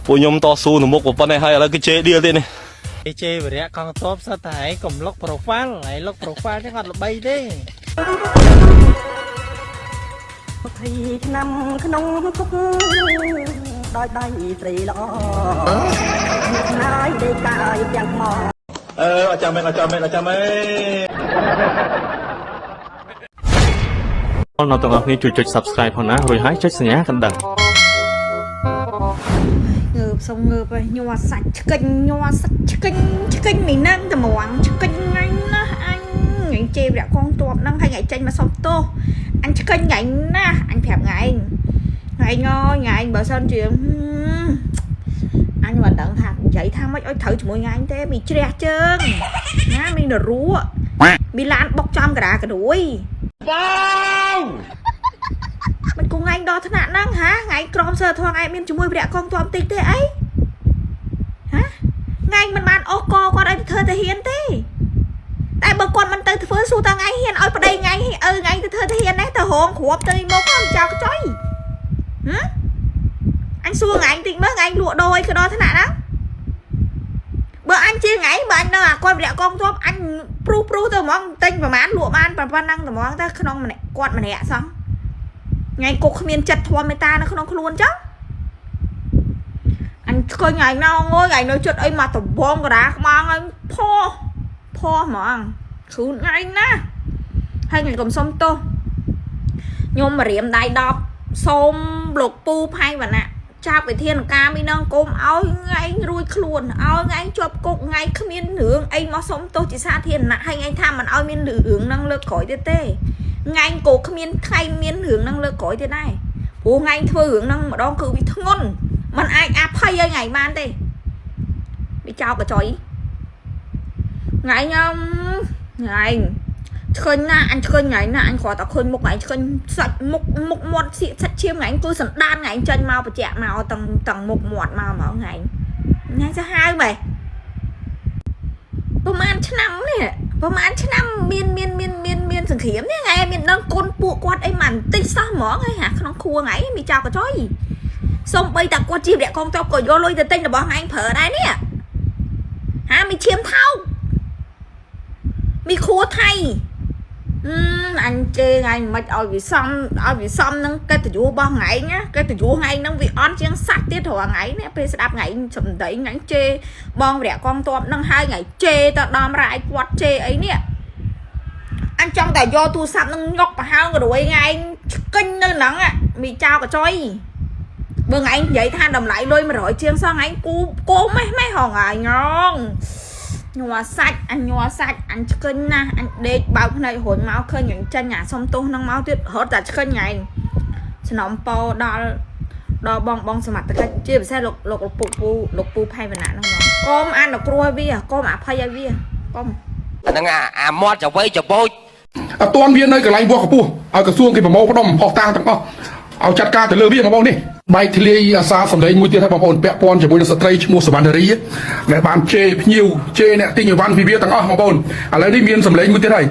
ពួកខ្ញុំតស៊ូនៅមុខប៉ុណ្ណេះហើយឥឡូវគេជេរដៀលទៀតនេះជេរវរៈកងតបសិតតែកុំលុក profile ហើយលុក profile ហ្នឹងអត់ល្បីទេ20ឆ្នាំក្នុងគុកដោយដៃស្រីល្អណាយដេកកាយទាំងមកអត់ចាំមែនអត់ចាំមែនអត់ចាំមែនអរទាំងអស់គ្នាជួយចុច Subscribe ផងណារួចហើយចុចសញ្ញាកណ្ដឹងងើបសុំងើបហើយញ័រសាច់ឆ្កិញញ័រសាច់ឆ្កិញមីនឹងត្មងឆ្កិញថ្ងៃណាអញថ្ងៃជេរវរៈកងតបហ្នឹងហើយថ្ងៃចេញមកសុំទោសអញឆ្កិញថ្ងៃណាអញប្រាប់ថ្ងៃថ្ងៃបើសិនជាអញមិនដឹងថានិយាយថាម៉េចឲ្យត្រូវជាមួយថ្ងៃទេមីជ្រះជើងណាមីនរੂមីឡានបុកចំការាកដួយបងមិនគង់ថ្ងៃដល់ថ្នាក់ហ្នឹងហាថ្ងៃក្រមសើធងឯងមានជាមួយវរៈកងតបតិចទេអីហាថ្ងៃមិនបានអស់កគាត់ឲ្យទៅធ្វើទៅហ៊ានទេតែបើគាត់មិនទៅធ្វើសួរតាថ្ងៃហ៊ានឲ្យប្តីថ្ងៃថ្ងៃទៅធ្វើទៅហ៊ានទេទៅរងគ្រាប់ទៅមកគាត់ចោលខ្ចុយអញសួរថ្ងៃតិចមើលថ្ងៃលក់ដូរអីក៏ដល់ថ្នាក់ហ្នឹងបើអញជាថ្ងៃបើអញនៅអាគាត់វរៈកងទ័ពអញព្រុសទៅហ្មងទិញប្រហែលលក់បានប៉ុណ្ណឹងហ្មងទៅក្នុងម្នាក់គាត់ម្នាក់សោះថ្ងៃគុកគ្មានចិត្តធម៌មេត្តានៅក្នុងខ្លួនចឹងអញឃើញថ្ងៃណាងើយថ្ងៃនៅចិត្តអីមកដបងការាក្បងហើយផហ្មងគ្រូថ្ងៃណាហើយខ្ញុំកុំសុំទោសខ្ញុំរៀមដៃ10សូមលោកពូផៃវណ្ណៈចាប់វិធានការមីនងគុំឲ្យថ្ងៃរួចខ្លួនឲ្យថ្ងៃជាប់គុកថ្ងៃគ្មានរឿងអីមកសុំទោសជាសាធារណៈហើយថ្ងៃថាមិនឲ្យមានរឿងហ្នឹងលើកក្រោយទៀតទេថ្ងៃគោគ្មានใครមានរឿងហ្នឹងលើកក្រោយទៀតដែរព្រោះថ្ងៃធ្វើរឿងហ្នឹងម្ដងគឺវាធ្ងន់มันអាចអភ័យឲ្យថ្ងៃបានទេវាចោលកញ្ចុយថ្ងៃខ្ញុំថ្ងៃឆ្កឹងណាអញឆ្កឹងថ្ងៃណាអញគ្រាន់តែឃើញមុខថ្ងៃឆ្កឹងសាច់មុខមាត់សៀកសាច់ឈាមថ្ងៃគឺសណ្ដានថ្ងៃចេញមកបច្ចៈមកទាំងមុខមាត់មកថ្ងៃសាហាវបែបប្រហែលឆ្នាំនេះប្រហែលឆ្នាំមានសង្គ្រាមនេះថ្ងៃមានដឹងកូនពួកគាត់អីមិនតិចសោះហ្មងហើយហាក្នុងខួរថ្ងៃមានចោលកញ្ចុយសុំបីតាគាត់ជាវរៈកងទ័ពក៏យកលុយទៅទិញរបស់ថ្ងៃប្រើដែរនេះហាមានឈាមថោកមានខួរថៃអញជេរថ្ងៃមិនឲ្យវាសំនឹងកិត្តិយសរបស់ថ្ងៃណាកិត្តិយសថ្ងៃហ្នឹងវាអន់ជាងសាច់ទៀតរាល់ថ្ងៃនេះពេលស្ដាប់ថ្ងៃសំដីថ្ងៃជេរបងវរៈកងទ័ពហ្នឹងហើយថ្ងៃជេរទៅដំរាយគាត់ជេរអីនេះអញចង់តែយកទូរស័ព្ទនឹងញុកប្រហើងក៏រួយថ្ងៃឆ្កិញនៅហ្នឹងមានចោលកញ្ចុយបើថ្ងៃនិយាយថាតម្លៃលុយ100ជាងសោះថ្ងៃគូម៉េះហងហើយងងញ័រសាច់អញឆ្កឹងណាស់អញដេកបើកភ្នែករួចមកឃើញអញចាញ់អាសុំទោសនឹងមកទៀតរត់តែឆ្កឹងថ្ងៃសំណំពោដល់បងសមត្ថកិច្ចជាពិសេសលោកពូផៃវណ្ណៈហ្នឹងមកកុំអានដល់គ្រួឲ្យវាកុំអភ័យឲ្យវាកុំហ្នឹងអាមាត់ចវៃចបោចអត់ទាន់វានៅកន្លែងវាស់កពស់ឲ្យក្រសួងគេប្រមូលផ្ដុំផុសតាងទាំងអស់ឲ្យចាត់ការទៅលើវាបងប្អូននេះបែកធ្លាយអាសាសម្លេងមួយទៀតឲ្យបងប្អូនពាក់ព័ន្ធជាមួយនឹងស្ត្រីឈ្មោះសវណ្ណរីដែលបានជេរភ្ញៀវជេរអ្នកទិញអីវ៉ាន់ពីវាទាំងអស់បងប្អូនឥឡូវនេះមានសម្លេងមួយទៀតហើយ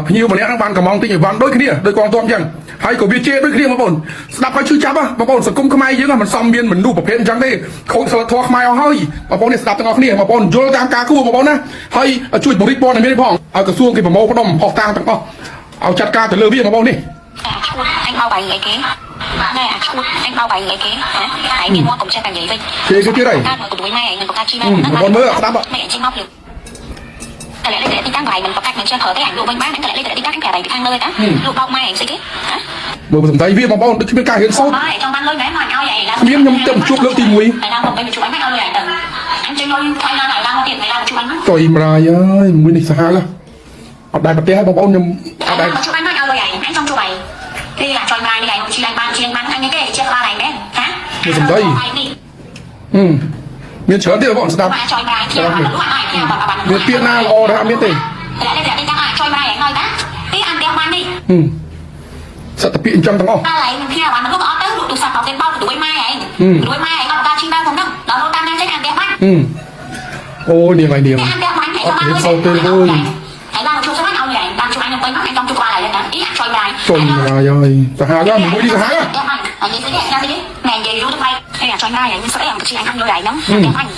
ភ្ញៀវម្នាក់ហ្នឹងបានកំងទិញអីវ៉ាន់ដូចគ្នាដោយកងទ័ពអញ្ចឹងហើយក៏វាជេរដូចគ្នាបងប្អូនស្ដាប់ហើយឈឺចាប់បងប្អូនសង្គមខ្មែរយើងមិនសមមានមនុស្សប្រភេទអញ្ចឹងទេខូចសិលធម៌ខ្មែរអស់ហើយបងប្អូននេះស្ដាប់ទាំងអស់គ្នាបងប្អូនយល់តាមការគួរបងប្អូនណាហើយជួយពង្រីកព័ត៌មានផងឲ្យក្រសួងគេប្រមូលផ្ដុំផុសតាងទាំងអស់ឲ្យចាត់ការទៅលើវាបងប្អូននេះអញបោកបាយអីគេណែអាឈួតអញបោកបាយអីគេហ៎ឯងមានមកកុំចេះតែនិយាយវិញគេទៀតហើយកើតមកទៅម៉ែឯងនឹងប្រកាសជីម៉ែហ្នឹងបងមើលស្ដាប់ម៉ែឯងជីមកភ្លឺតែលេខទីតាំងកន្លែងមិនប្រកាសមិនចេះប្រើទេអញលក់វិញបានតែលេខទីតាំងប្រាប់ឯងពីខាងលើតាលក់បោកម៉ែឯងស្អីគេមើលសំដីវាបងប្អូនដូចគ្មានការរៀនសូត្រម៉ែចង់បានលុយម៉ែមកឲ្យឯងគ្មានខ្ញុំទៅជួបលើកទី1ឯណាមកទៅជួបឯងឲ្យលុយឯងទៅអញចេញលុយថ្លៃដល់ឯងឡើងទៀតឯងឡើងជួបឯងមកចុយម្រាយអើយមួយនេះសាហាវអត់ដែរប្រទេសហើយបងប្អូនខ្ញុំអត់ដែរជួបឯងមកឲ្យលុយឯងអញចង់ជួបឯងគេអាចចុយម្រាយនេះឯងជួយឯងបានអញទេចេះក្បាលឯងមែនហាមានសំដីមានច្រើនទៀតបងប្អូនស្ដាប់ចុយម្រាយទៀតមានពាក្យណាល្អដែរអត់មានទេតែទីតាំងអាចចុយម្រាយឯងហើយតាទីអានផ្ទះបាននេះសត្វពាក្យអញ្ចឹងទាំងអស់តែឯងខ្ញុំអានលោកអត់ទៅលោកទូរស័ព្ទអត់ទេបោកទៅด้วยម៉ែឯងด้วยម៉ែឯងអត់ការឈីបានផងហ្នឹងដល់លោកតាមណាចេះអានផ្ទះបានអូនាងហើយនាងអានផ្ទះបានឯងអត់រៀនសូត្រទេអើយឯងឡើងជួបស្មានឲ្យឯងតាមជួបឯងនឹងវិញឯងចង់ជួបក្បាលឯងណាអីចុយម្រាយហើយសាហាវមួយនេះសាហាវ Nhìn thấy cái anh đi mẹ về luôn bay hay là cho anh này nhưng sẽ làm cái anh vô lại lắm em anh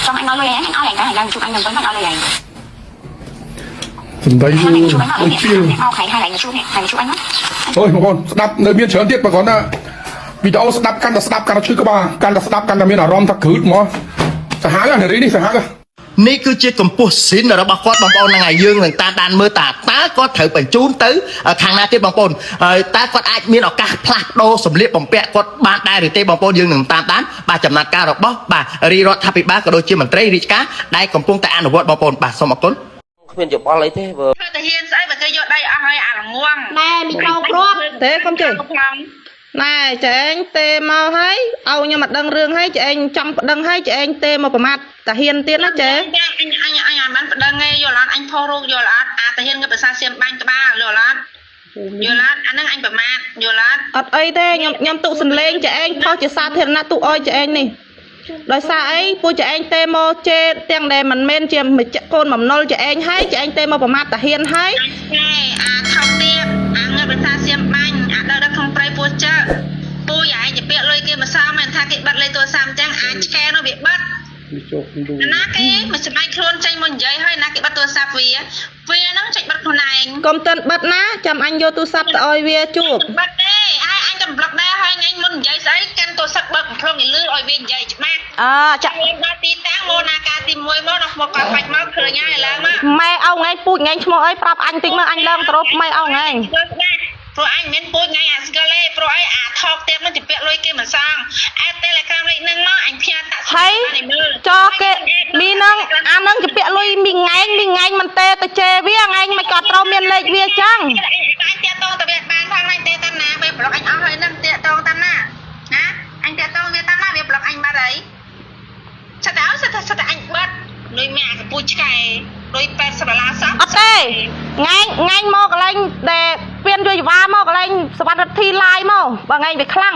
xong anh nói lời anh nói cái này đang chụp anh đừng có nói lời này សំដី hai អូ này chụp anh nói អូ lời ពីល này ao hai này chụp này chụp anh á អូយបងប្អូនស្ដាប់នៅមានច្រើនទៀតបើគ្រាន់តែវីដេអូស្ដាប់កាន់តែស្ដាប់កាន់តែឈឺក្បាលកាន់តែស្ដាប់កាន់តែមានអារម្មណ៍ថាគ្រឹះហ្មងសាហាវណារីនេះសាហាវ នេះគឺជាកម្ពស់ស៊ីនរបស់គាត់បងប្អូនហ្នឹងហើយយើងនឹងតាមដានមើលតើគាត់ត្រូវបញ្ជូនទៅខាងណាទៀតបងប្អូនហើយតើគាត់អាចមានឱកាសផ្លាស់ប្ដូរសម្លៀកបំពាក់គាត់បានដែរឬទេបងប្អូនយើងនឹងតាមដានបាទចំណាត់ការរបស់បាទរាជរដ្ឋាភិបាលក៏ដូចជាមន្ត្រីរាជការដែលកំពុងតែអនុវត្តបងប្អូនបាទសូមអរគុណ គ្មានយោបល់អីទេបើ ធ្វើតាហ៊ានស្អីបើគេយកដៃអស់ហើយអាល្ងង ណែមីក្រូគ្រាប់ទេកុំជិះណែចេងទេមកហើយឲ្យខ្ញុំមកដឹងរឿងហើយចេងចង់ប្តឹងហើយចេងទេមកប្រមាថតាហ៊ានទៀតណាចេងអញអាមិនប្តឹងទេយល់អត់អញផុសរូបយល់អត់អាតាហ៊ានគេភាសាសៀមបាញ់ក្បាលយល់អត់យល់អត់អាហ្នឹងអញប្រមាថយល់អត់អត់អីទេខ្ញុំទុកសំលេងចេងផុសជាសាធារណៈទុកអោយចេងនេះដោយសារអីពួកចេងទេមកជេទាំងដែលមិនមែនជាកូនបំណុលចេងហើយចេងទេមកប្រមាថតាហ៊ានហើយអាថោកទៀតអាងើភាសាសៀមបាញ់អាដើរក្នុងព្រៃពោះជើពូយ៉ាឯងជាពាក្យលុយគេមកសងមែនថាគេបាត់លេខទូរស័ព្ទអញ្ចឹងអាចឆ្កែនោះវាបាត់ណាគេមិនសម័យខ្លួនចេញមកនិយាយហើយណាគេបាត់ទូរស័ព្ទវាហ្នឹងចេញបាត់ខ្លួនឯងកុំតិនបាត់ណាចាំអញយកទូរស័ព្ទទៅឲ្យវាជួបបាត់ទេហើយអញក៏ប្លុកដែរហើយថ្ងៃមុននិយាយស្អីកាន់ទូរស័ព្ទបើកកំភ្លុងឲ្យលឺឲ្យវានិយាយច្បាស់ចាក់ដល់ទីតាំងមកណាការទី1មកដល់មកកាត់បាច់មកឃើញហើយឡើងមកម៉ែអោថ្ងៃពូជថ្ងៃឈ្មោះអីប្រាប់អញតិចមើលអញឡើងទៅរកម៉ែអោថ្ងៃព្រោះអញមិនពូជថ្ងៃអាស្គលេព្រោះអីអាថោកទៀតនឹងជាពាក់លុយគេមិនសងអេតេលេក្រាមលេខនឹងមកអញផ្ញើតាក់ហើយចោគេមីនឹងអានឹងជាពាក់លុយមីងែងមិនទេទៅជេវាថ្ងៃមិនក៏ត្រូវមានលេខវាចឹងអញតាក់តងទៅវាបានផងអញទេតាណាវាប្លុកអញអស់ហើយនឹងតាក់តងតាណាណាអញតាក់តងវាតាណាវាប្លុកអញបាត់ហើយឆាតដល់សិតតែអញបាត់លុយម៉ាក់កពូឆ្កែលុយ$80សោះអត់ទេថ្ងៃមកកន្លែងដែលពៀនជួយវ៉ាមកកន្លែងសវត្ថិធីឡាយមកបើថ្ងៃវាខ្លាំង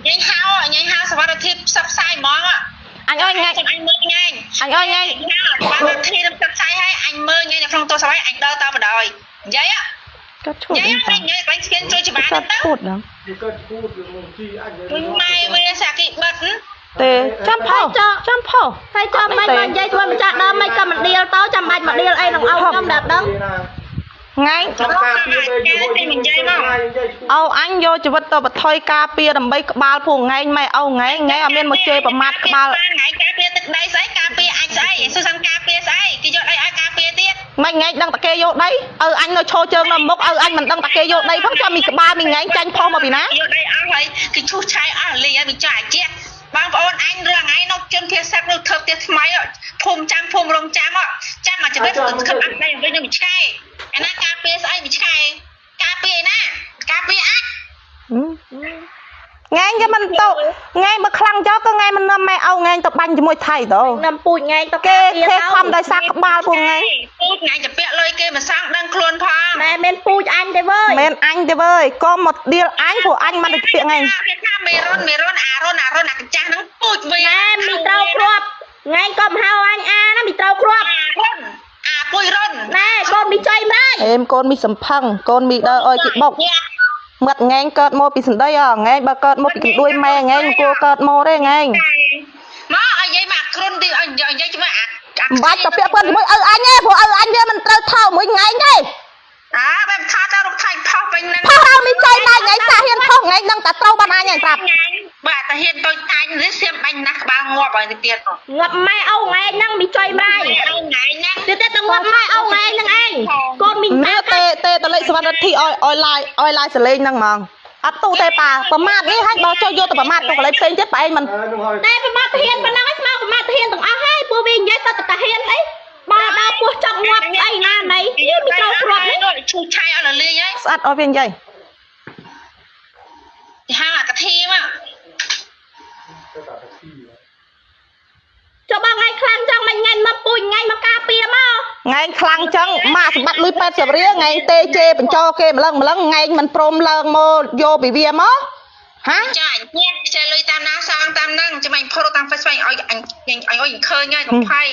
ញ៉ៃហៅសវត្ថិធីផ្សព្វផ្សាយហ្មងអញអើយថ្ងៃអញមើលថ្ងៃអញអើយថ្ងៃសវត្ថិធីផ្សព្វផ្សាយឲ្យអញមើលថ្ងៃនៅក្នុងទូរស័ព្ទឲ្យអញដើរតាមបណ្ដោយនិយាយគាត់ឈួតនិយាយកន្លែងស្ពានជួយច្បាស់ទៅឈួតហ្នឹងម៉ែវាសាគីបិទទេចាំផុសហើយចាំមិនមកនិយាយធ្វើម្ចាស់ដើមមិនក៏មិនដៀលទៅចាំបាច់មកដៀលអីនឹងអោខ្ញុំដល់ដឹងថ្ងៃចាំការពារទៅនិយាយមកអោអញយកជីវិតទៅបថុយការពារដើម្បីក្បាលពួកថ្ងៃម៉ែអោថ្ងៃអត់មានមកជេរប្រមាថក្បាលថ្ងៃការពារទឹកដីស្អីការពារអញស្អីសុសង្ការពារស្អីគេយកអីឲ្យការពារទៀតមិនថ្ងៃដឹងតែគេយកដីអញនៅឈរជើងនៅមុខអញមិនដឹងតែគេយកដីផងចាំមីក្បាលមីថ្ងៃចាញ់ផុសមកពីណាយកដីអស់ហើយគេឈូសឆាយអស់លីឲ្យវាចាជាបងប្អូនអញរឿងថ្ងៃនោះជន់ភាសានោះធ្វើផ្ទះថ្មីភូមិចាំភូមិរងចាំមកជីវិតទៅខឹបអត់ដែរវិញនឹងឆ្កែអាណាការពារស្អីវាឆ្កែការពារណាការពារអាចថ្ងៃគេមិនទៅថ្ងៃមកខ្លាំងចោលក៏ថ្ងៃមិននាំម៉ែអោថ្ងៃទៅបាញ់ជាមួយថៃទៅនាំពូជថ្ងៃទៅគេខំដោយសារក្បាលពួកថ្ងៃពូជថ្ងៃจะពាក់លុយគេមិនសងដឹងខ្លួនផងម៉ែមិនពូជអញទេវើយមិនអញទេវើយក៏មកដៀលអញព្រោះអញមិនទៅពាក់ថ្ងៃគេថាមេរុនអារុនអាកញ្ចាស់ហ្នឹងពូជវាម៉ែមីត្រូវគ្រាប់ថ្ងៃក៏មហៅអញអាណាមីត្រូវគ្រាប់អាពុយរុនណែកូនមីចៃម្លេចអេមកូនមីសំផឹងកូនមីដើរអោយគេបុកមាត់ងែងកើតមកពីសណ្ដីងែងបើកើតមកពីកណ្ដួយម៉ែងែងគួរកើតមកទេងែងមកឲ្យយាយមកគ្រុនទីឲ្យនិយាយជាមួយបាច់ទៅពាក់ព័ន្ធជាមួយឪអញទេព្រោះឪអញវាមិនត្រូវថោមួយងែងទេបែបថាទៅរកថៃផុសពេញហ្នឹងផុសឲ្យមីចៃណៃងែងសាហ៊ានផុសងែងនឹងតែត្រូវបានអញឯងប្រាប់បាទតាហ៊ានទៅអញនេះសៀមបាញ់ណាស់ក្បាលងាប់ហើយទៀតងាប់ម៉ែអូងែងហ្នឹងមីចៃម្លាយអូងែងហ្នឹងទៀតទៅងាប់ម៉ែអូងែងហ្នឹងឯងកូនមីទេតលេខសវត្ថិធីឲ្យឡាយសលេងហ្នឹងហ្មងអត់ទូទេប៉ាប្រមាថនេះហើយបើចូលយកទៅប្រមាថទៅកន្លែងផ្សេងទៀតប៉ែឯងមិនតែប្រមាថតាហ៊ានប៉ុណ្ណឹងឲ្យស្មើប្រមាថតាហ៊ានទាំងអស់ហើយពួកវានិយាយទៅតាហ៊ានអីបើដល់ពោះចង់ងាប់អីណាណៃវាមិនត្រូវគ្រាប់នេះឈូឆាយអត់លីហើយស្អិតឲ្យវានិយាយទីហាអាកាធីមកចុះបងថ្ងៃខ្លាំងចឹងមិនថ្ងៃមកពូជថ្ងៃមកការពារមកថ្ងៃខ្លាំងចឹងម៉ាក់សម្បត្តិលុយ80រៀលថ្ងៃទេជេបញ្ចោគេម្លឹងថ្ងៃមិនព្រមឡើងមកយកពីវាមកហាចាញ់ញ៉ាំខ្ចីលុយតាមណាសាងតាមហ្នឹងចាំអញផុសតាម Facebook ឲ្យអញឃើញហើយកុំភ័យ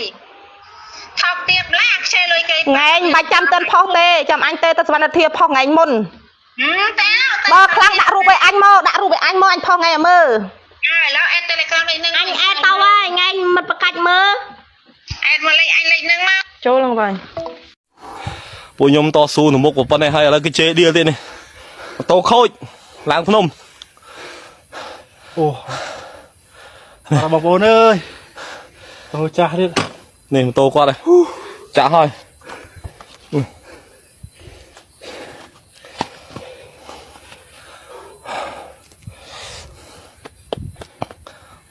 ថោកទៀតឡាខ្ចីលុយគេថ្ងៃមិនបាច់ចាំតិនផុសទេចាំអញទេទៅសវណ្ណធាផុសថ្ងៃមុន Bơ khăn đã rụp với anh mơ, đã rụp với anh mơ anh phong ngày mơ.แล้วแอดเตเลกราฟเลยนึง Anh em tao ơi, ngay mật bạc cạch mơ. แอดมาเลยอันเลยนึงมา Chô lòng vậy. ពួកខ្ញុំតស៊ូនៅមុខប៉ុណ្ណេះហើយឥឡូវគេជេរដៀលទៀតនេះម៉ូតូខូចឡើងភ្នំ អូបងប្អូនអើយតោះចាស់ទៀត នេះម៉ូតូគាត់ហើយចាក់ហើយ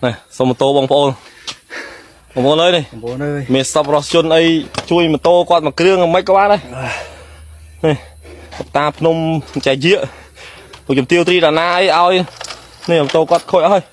នេះសុំម៉ូតូបងប្អូនអើយនេះ បងប្អូនអើយ មានសពរស់ជនអីជួយម៉ូតូគាត់មួយគ្រឿងមិនក៏បានដែរនេះតាភ្នំចែកយាពួកខ្ញុំទាវត្រីដាណាអីឲ្យនេះម៉ូតូគាត់ខូចអស់ហើយ